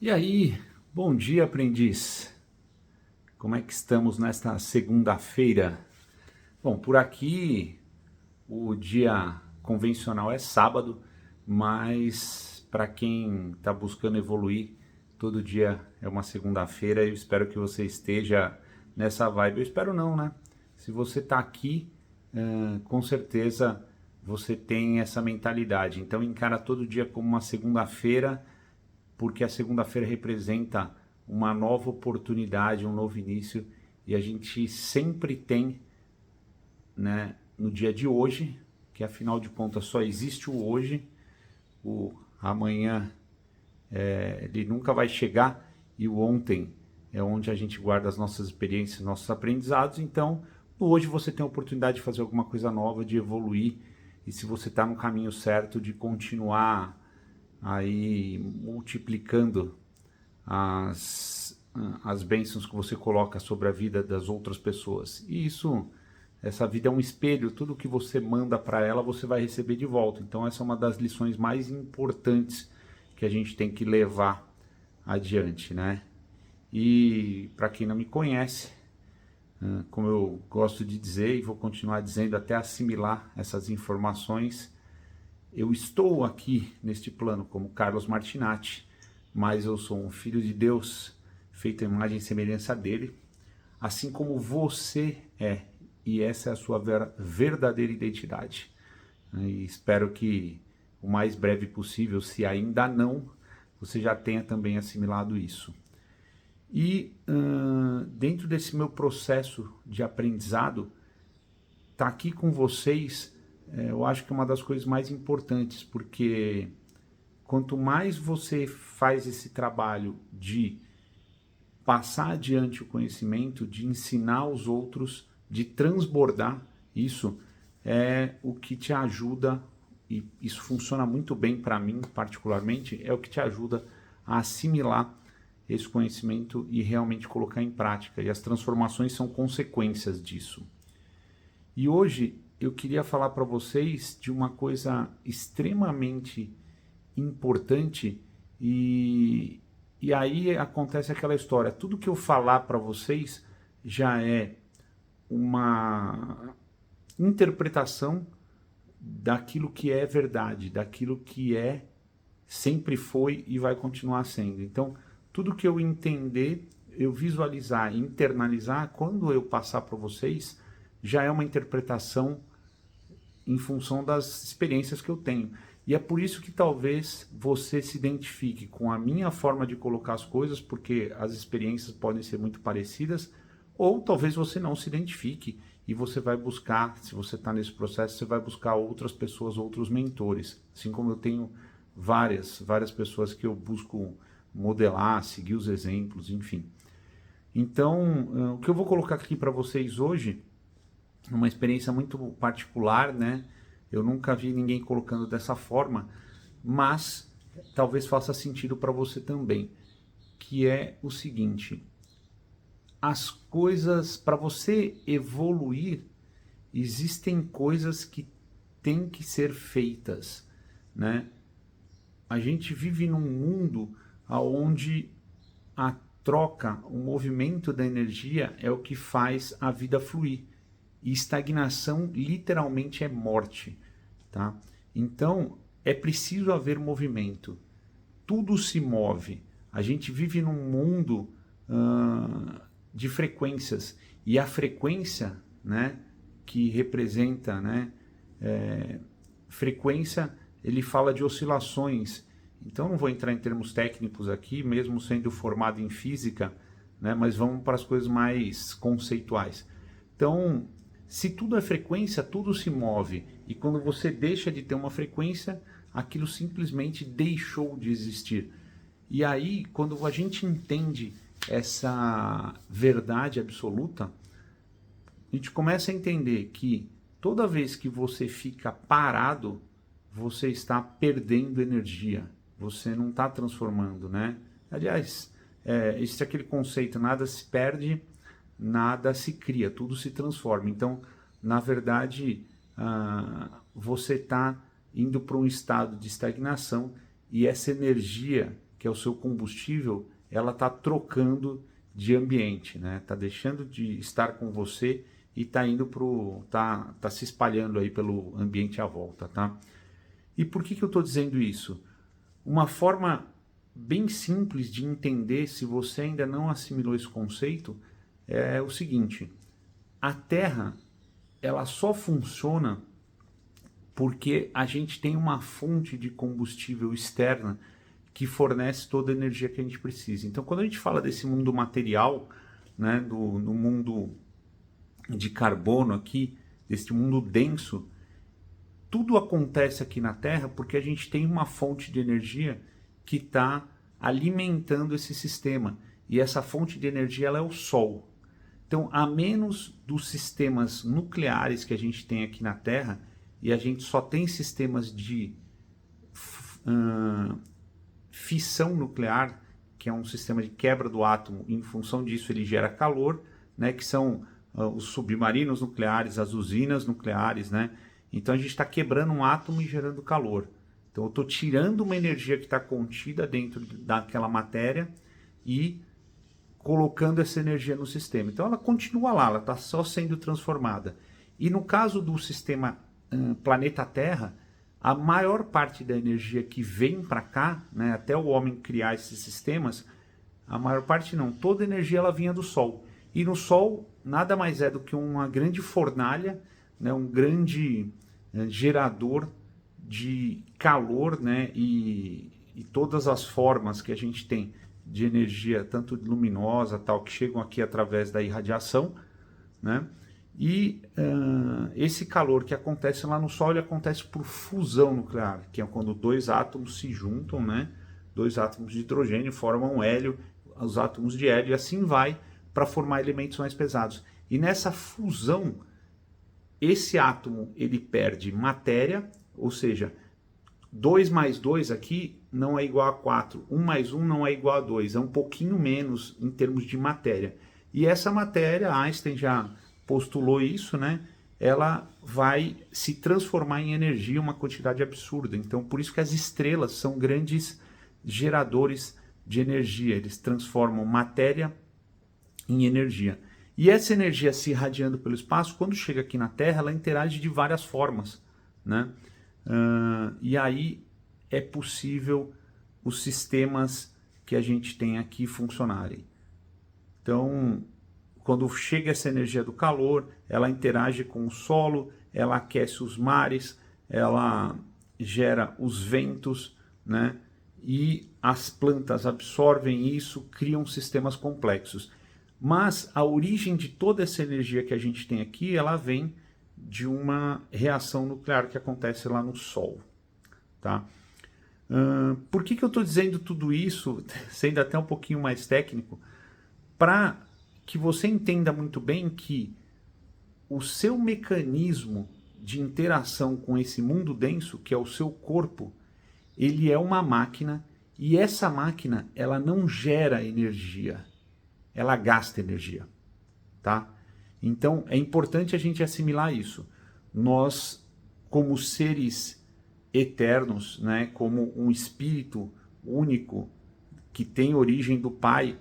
E aí, bom dia, aprendiz. Como é que estamos nesta segunda-feira? Bom, por aqui o dia convencional é sábado, mas para quem está buscando evoluir, todo dia é uma segunda-feira. Eu espero que você esteja nessa vibe. Eu espero não, né? Se você está aqui, com certeza você tem essa mentalidade. Então encara todo dia como uma segunda-feira, porque a segunda-feira representa uma nova oportunidade, um novo início, e a gente sempre tem, né, no dia de hoje, que afinal de contas só existe o hoje, o amanhã ele nunca vai chegar, e o ontem é onde a gente guarda as nossas experiências, nossos aprendizados. Então, no hoje você tem a oportunidade de fazer alguma coisa nova, de evoluir, e se você está no caminho certo, de continuar aí multiplicando as, as bênçãos que você coloca sobre a vida das outras pessoas. E isso, essa vida é um espelho, tudo que você manda para ela, você vai receber de volta. Então essa é uma das lições mais importantes que a gente tem que levar adiante, né? E para quem não me conhece, como eu gosto de dizer e vou continuar dizendo até assimilar essas informações, eu estou aqui neste plano como Carlos Martinatti, mas eu sou um filho de Deus, feito à imagem e semelhança dele, assim como você é, e essa é a sua verdadeira identidade. E espero que o mais breve possível, se ainda não, você já tenha também assimilado isso. E dentro desse meu processo de aprendizado, estar aqui com vocês, eu acho que é uma das coisas mais importantes, porque quanto mais você faz esse trabalho de passar adiante o conhecimento, de ensinar os outros, de transbordar, isso é o que te ajuda, e isso funciona muito bem para mim particularmente, é o que te ajuda a assimilar esse conhecimento e realmente colocar em prática. E as transformações são consequências disso. E hoje eu queria falar para vocês de uma coisa extremamente importante e aí acontece aquela história. Tudo que eu falar para vocês já é uma interpretação daquilo que é verdade, daquilo que é, sempre foi e vai continuar sendo. Então, tudo que eu entender, eu visualizar, internalizar, quando eu passar para vocês, já é uma interpretação em função das experiências que eu tenho. E é por isso que talvez você se identifique com a minha forma de colocar as coisas, porque as experiências podem ser muito parecidas, ou talvez você não se identifique e você vai buscar, se você está nesse processo, você vai buscar outras pessoas, outros mentores. Assim como eu tenho várias pessoas que eu busco modelar, seguir os exemplos, enfim. Então, o que eu vou colocar aqui para vocês hoje uma experiência muito particular, né? Eu nunca vi ninguém colocando dessa forma, mas talvez faça sentido para você também, que é o seguinte: as coisas, para você evoluir, existem coisas que têm que ser feitas, né? A gente vive num mundo onde a troca, o movimento da energia é o que faz a vida fluir. E estagnação literalmente é morte, tá? Então, é preciso haver movimento. Tudo se move. A gente vive num mundo de frequências. E a frequência, né, que representa, né, frequência, ele fala de oscilações. Então, não vou entrar em termos técnicos aqui, mesmo sendo formado em física, né, mas vamos para as coisas mais conceituais. Então, se tudo é frequência, tudo se move. E quando você deixa de ter uma frequência, aquilo simplesmente deixou de existir. E aí, quando a gente entende essa verdade absoluta, a gente começa a entender que toda vez que você fica parado, você está perdendo energia. Você não está transformando, né? Aliás, existe aquele conceito, nada se perde, nada se cria, tudo se transforma. Então, na verdade, você está indo para um estado de estagnação e essa energia que que é o seu combustível, ela está trocando de ambiente, né? Está deixando de estar com você e está indo tá se espalhando aí pelo ambiente à volta, tá? E por que eu estou dizendo isso? Uma forma bem simples de entender, se você ainda não assimilou esse conceito, é o seguinte: a Terra, ela só funciona porque a gente tem uma fonte de combustível externa que fornece toda a energia que a gente precisa. Então, quando a gente fala desse mundo material, né, no mundo de carbono aqui, desse mundo denso, tudo acontece aqui na Terra porque a gente tem uma fonte de energia que está alimentando esse sistema. E essa fonte de energia ela é o Sol. Então, a menos dos sistemas nucleares que a gente tem aqui na Terra, e a gente só tem sistemas de fissão nuclear, que é um sistema de quebra do átomo, e em função disso ele gera calor, né, que são os submarinos nucleares, as usinas nucleares, né? Então a gente está quebrando um átomo e gerando calor. Então eu estou tirando uma energia que está contida dentro daquela matéria e colocando essa energia no sistema. Então ela continua lá, ela está só sendo transformada. E no caso do sistema planeta Terra, a maior parte da energia que vem para cá, né, até o homem criar esses sistemas, a maior parte não, toda a energia ela vinha do Sol. E no Sol nada mais é do que uma grande fornalha, né, um grande gerador de calor, né, e todas as formas que a gente tem de energia, tanto luminosa, tal, que chegam aqui através da irradiação, né? E esse calor que acontece lá no Sol, ele acontece por fusão nuclear, que é quando dois átomos se juntam, né? Dois átomos de hidrogênio formam hélio, os átomos de hélio, e assim vai para formar elementos mais pesados. E nessa fusão, esse átomo ele perde matéria, ou seja, 2 mais 2 aqui não é igual a 4, 1 mais 1 não é igual a 2, é um pouquinho menos em termos de matéria. E essa matéria, Einstein já postulou isso, né? Ela vai se transformar em energia, uma quantidade absurda. Então, por isso que as estrelas são grandes geradores de energia. Eles transformam matéria em energia. E essa energia se irradiando pelo espaço, quando chega aqui na Terra, ela interage de várias formas, né? E aí é possível os sistemas que a gente tem aqui funcionarem. Então, quando chega essa energia do calor, ela interage com o solo, ela aquece os mares, ela gera os ventos, né? E as plantas absorvem isso, criam sistemas complexos. Mas a origem de toda essa energia que a gente tem aqui, ela vem de uma reação nuclear que acontece lá no Sol, tá? Por que eu estou dizendo tudo isso, sendo até um pouquinho mais técnico? Para que você entenda muito bem que o seu mecanismo de interação com esse mundo denso, que é o seu corpo, ele é uma máquina, e essa máquina, ela não gera energia, ela gasta energia, tá? Então, é importante a gente assimilar isso. Nós, como seres eternos, né, como um espírito único que tem origem do Pai,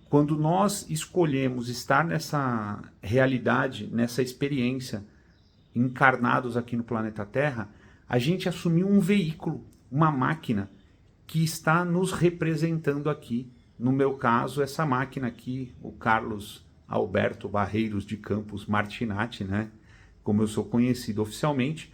quando nós escolhemos estar nessa realidade, nessa experiência, encarnados aqui no planeta Terra, a gente assumiu um veículo, uma máquina que está nos representando aqui. No meu caso, essa máquina aqui, o Carlos Alberto Barreiros de Campos Martinatti, né? Como eu sou conhecido oficialmente.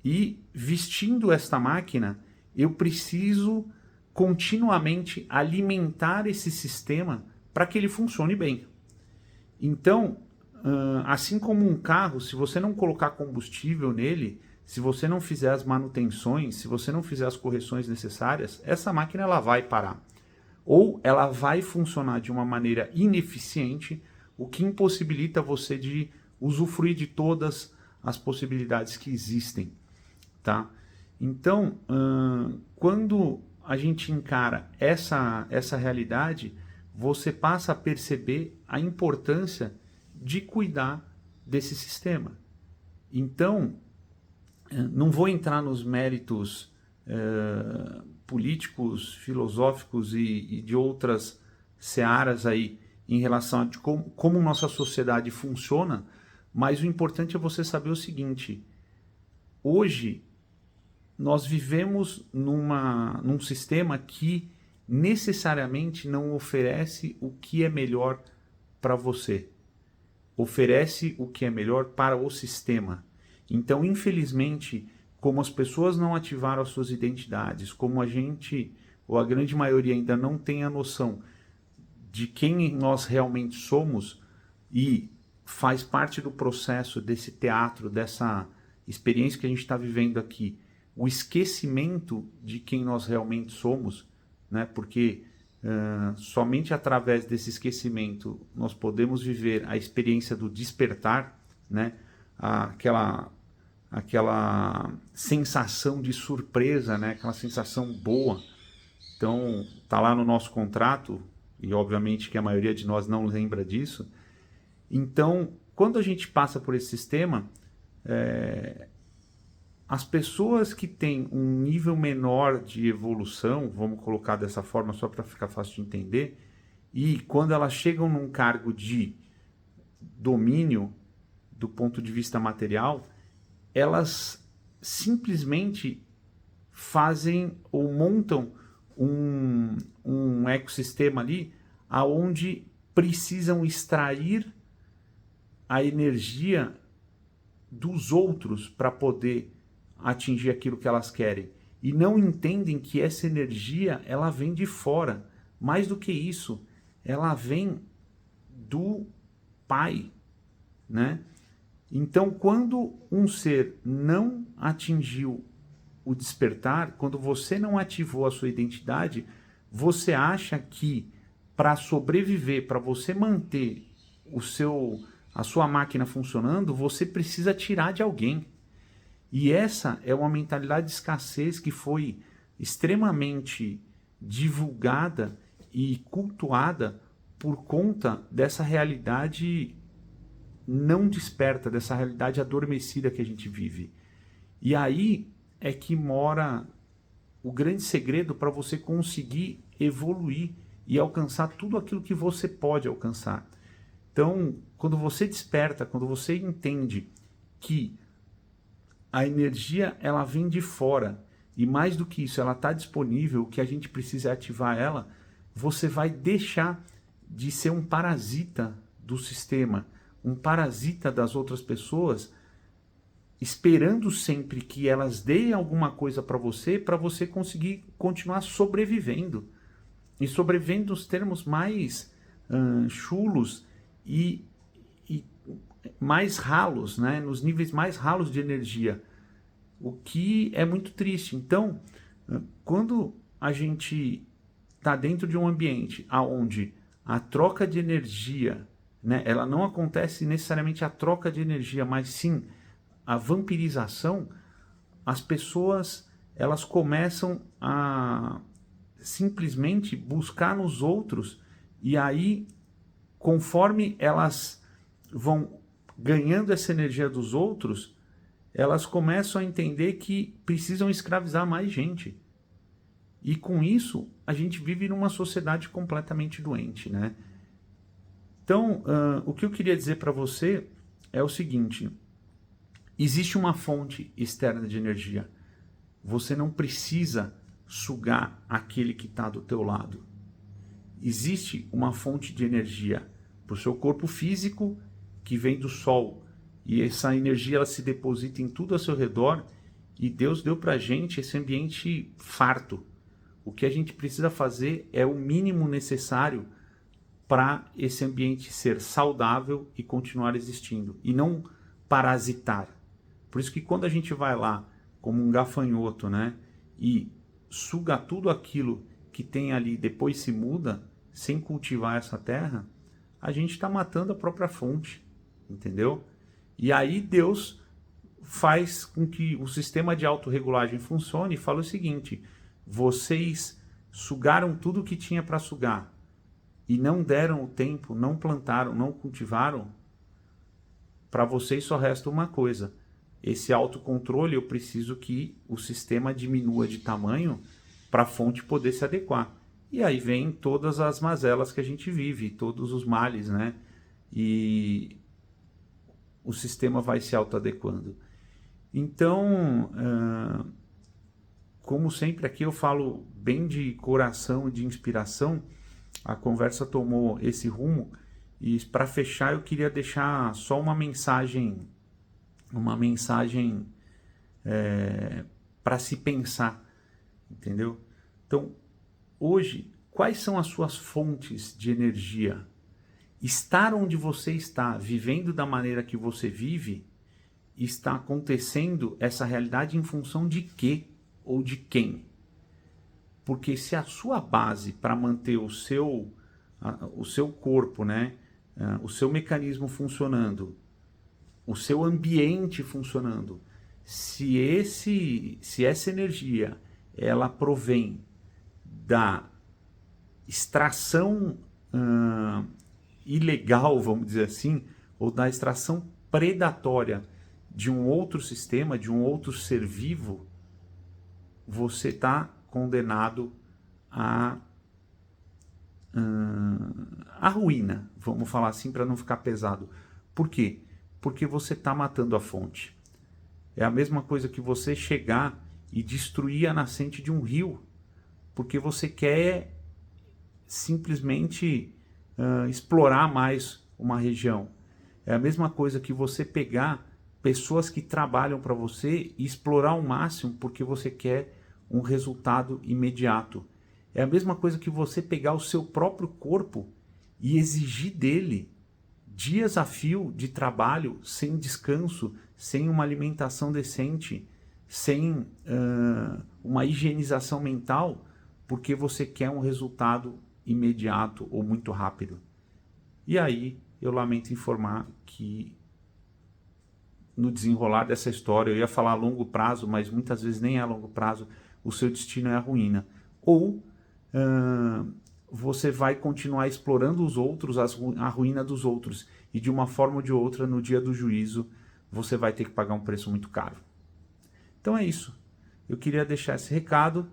E vestindo esta máquina, eu preciso continuamente alimentar esse sistema para que ele funcione bem. Então, assim como um carro, se você não colocar combustível nele, se você não fizer as manutenções, se você não fizer as correções necessárias, essa máquina ela vai parar. Ou ela vai funcionar de uma maneira ineficiente, o que impossibilita você de usufruir de todas as possibilidades que existem, tá? Então, quando a gente encara essa realidade, você passa a perceber a importância de cuidar desse sistema. Então, não vou entrar nos méritos políticos, filosóficos e de outras searas aí em relação a como nossa sociedade funciona, mas o importante é você saber o seguinte: hoje nós vivemos num sistema que necessariamente não oferece o que é melhor para você, oferece o que é melhor para o sistema. Então, infelizmente, como as pessoas não ativaram as suas identidades, como a gente, ou a grande maioria ainda não tem a noção de quem nós realmente somos e faz parte do processo desse teatro, dessa experiência que a gente está vivendo aqui, o esquecimento de quem nós realmente somos, né? Porque somente através desse esquecimento nós podemos viver a experiência do despertar, né? Aquela sensação de surpresa, né? Aquela sensação boa. Então, tá lá no nosso contrato, e obviamente que a maioria de nós não lembra disso. Então, quando a gente passa por esse sistema, as pessoas que têm um nível menor de evolução, vamos colocar dessa forma só para ficar fácil de entender, e quando elas chegam num cargo de domínio do ponto de vista material, elas simplesmente fazem ou montam um ecossistema ali aonde precisam extrair a energia dos outros para poder atingir aquilo que elas querem. E não entendem que essa energia, ela vem de fora. Mais do que isso, ela vem do Pai, né? Então, quando um ser não atingiu o despertar, quando você não ativou a sua identidade, você acha que para sobreviver, para você manter a sua máquina funcionando, você precisa tirar de alguém. E essa é uma mentalidade de escassez que foi extremamente divulgada e cultuada por conta dessa realidade não desperta, dessa realidade adormecida que a gente vive. E aí é que mora o grande segredo para você conseguir evoluir e alcançar tudo aquilo que você pode alcançar. Então, quando você desperta, quando você entende que a energia ela vem de fora e mais do que isso, ela está disponível, o que a gente precisa é ativar ela, você vai deixar de ser um parasita do sistema, um parasita das outras pessoas, esperando sempre que elas deem alguma coisa para você conseguir continuar sobrevivendo. E sobrevivendo nos termos mais chulos e mais ralos, né? Nos níveis mais ralos de energia, o que é muito triste. Então, quando a gente está dentro de um ambiente onde a troca de energia, né, ela não acontece necessariamente a troca de energia, mas sim a vampirização, as pessoas elas começam a simplesmente buscar nos outros, e aí, conforme elas vão ganhando essa energia dos outros, elas começam a entender que precisam escravizar mais gente. E com isso, a gente vive numa sociedade completamente doente, né? Então, o que eu queria dizer para você é o seguinte: existe uma fonte externa de energia. Você não precisa sugar aquele que está do teu lado. Existe uma fonte de energia para o seu corpo físico que vem do sol. E essa energia ela se deposita em tudo ao seu redor. E Deus deu para a gente esse ambiente farto. O que a gente precisa fazer é o mínimo necessário para esse ambiente ser saudável e continuar existindo. E não parasitar. Por isso que quando a gente vai lá como um gafanhoto, né, e suga tudo aquilo que tem ali, depois se muda, sem cultivar essa terra, a gente está matando a própria fonte, entendeu? E aí Deus faz com que o sistema de autorregulagem funcione e fala o seguinte: vocês sugaram tudo que tinha para sugar e não deram o tempo, não plantaram, não cultivaram, para vocês só resta uma coisa. Esse autocontrole, eu preciso que o sistema diminua de tamanho para a fonte poder se adequar. E aí vem todas as mazelas que a gente vive, todos os males, né? E o sistema vai se autoadequando. Então, como sempre aqui eu falo bem de coração e de inspiração, a conversa tomou esse rumo e para fechar eu queria deixar só uma mensagem para se pensar, entendeu? Então, hoje, quais são as suas fontes de energia? Estar onde você está, vivendo da maneira que você vive, está acontecendo essa realidade em função de quê ou de quem? Porque se a sua base para manter o seu corpo, né, o seu mecanismo funcionando, o seu ambiente funcionando, se essa energia ela provém da extração ilegal, vamos dizer assim, ou da extração predatória de um outro sistema, de um outro ser vivo, você está condenado à ruína, vamos falar assim para não ficar pesado. Por quê? Porque você está matando a fonte. É a mesma coisa que você chegar e destruir a nascente de um rio, porque você quer simplesmente explorar mais uma região. É a mesma coisa que você pegar pessoas que trabalham para você e explorar ao máximo porque você quer um resultado imediato. É a mesma coisa que você pegar o seu próprio corpo e exigir dele dias a fio de trabalho sem descanso, sem uma alimentação decente, sem uma higienização mental, porque você quer um resultado imediato ou muito rápido. E aí eu lamento informar que no desenrolar dessa história, eu ia falar a longo prazo, mas muitas vezes nem é a longo prazo, o seu destino é a ruína. Ou você vai continuar explorando os outros, a ruína dos outros, e de uma forma ou de outra, no dia do juízo, você vai ter que pagar um preço muito caro. Então é isso. Eu queria deixar esse recado.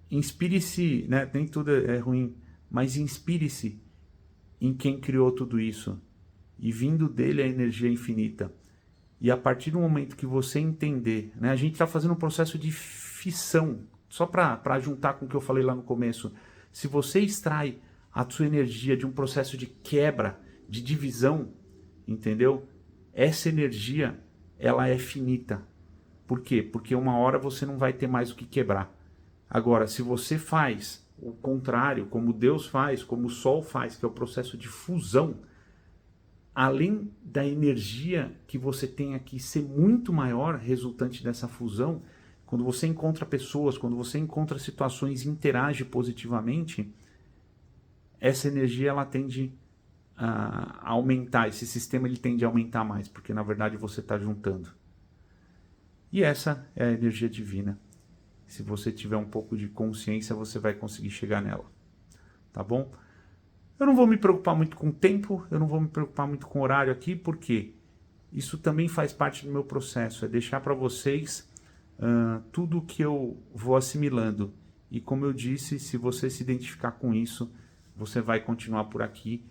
Inspire-se, né? Nem tudo é ruim, mas inspire-se em quem criou tudo isso. E vindo dele a energia infinita. E a partir do momento que você entender, né? A gente está fazendo um processo de fissão, só para juntar com o que eu falei lá no começo. Se você extrai a sua energia de um processo de quebra, de divisão, entendeu? Essa energia, ela é finita. Por quê? Porque uma hora você não vai ter mais o que quebrar. Agora, se você faz o contrário, como Deus faz, como o Sol faz, que é o processo de fusão, além da energia que você tem aqui ser muito maior, resultante dessa fusão, quando você encontra pessoas, quando você encontra situações e interage positivamente, essa energia ela tende a aumentar, esse sistema ele tende a aumentar mais, porque na verdade você está juntando. E essa é a energia divina. Se você tiver um pouco de consciência, você vai conseguir chegar nela. Tá bom? Eu não vou me preocupar muito com o tempo, eu não vou me preocupar muito com o horário aqui, porque isso também faz parte do meu processo, é deixar para vocês tudo que eu vou assimilando. E como eu disse, se você se identificar com isso, você vai continuar por aqui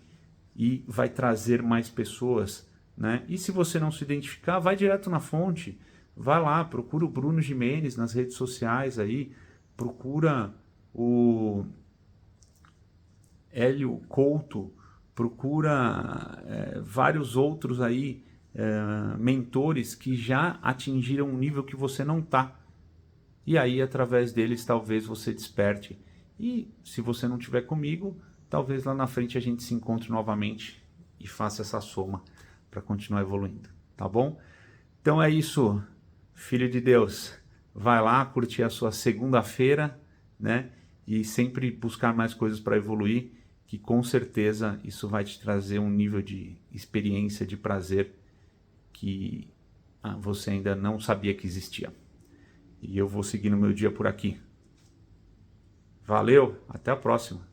e vai trazer mais pessoas, né? E se você não se identificar, vai direto na fonte, vai lá, procura o Bruno Gimenez nas redes sociais aí, procura o Hélio Couto, procura vários outros aí, mentores que já atingiram um nível que você não está. E aí, através deles, talvez você desperte. E se você não estiver comigo, talvez lá na frente a gente se encontre novamente e faça essa soma para continuar evoluindo. Tá bom? Então é isso, filho de Deus. Vai lá curtir a sua segunda-feira, né? E sempre buscar mais coisas para evoluir, que com certeza isso vai te trazer um nível de experiência, de prazer que você ainda não sabia que existia. E eu vou seguir no meu dia por aqui. Valeu, até a próxima.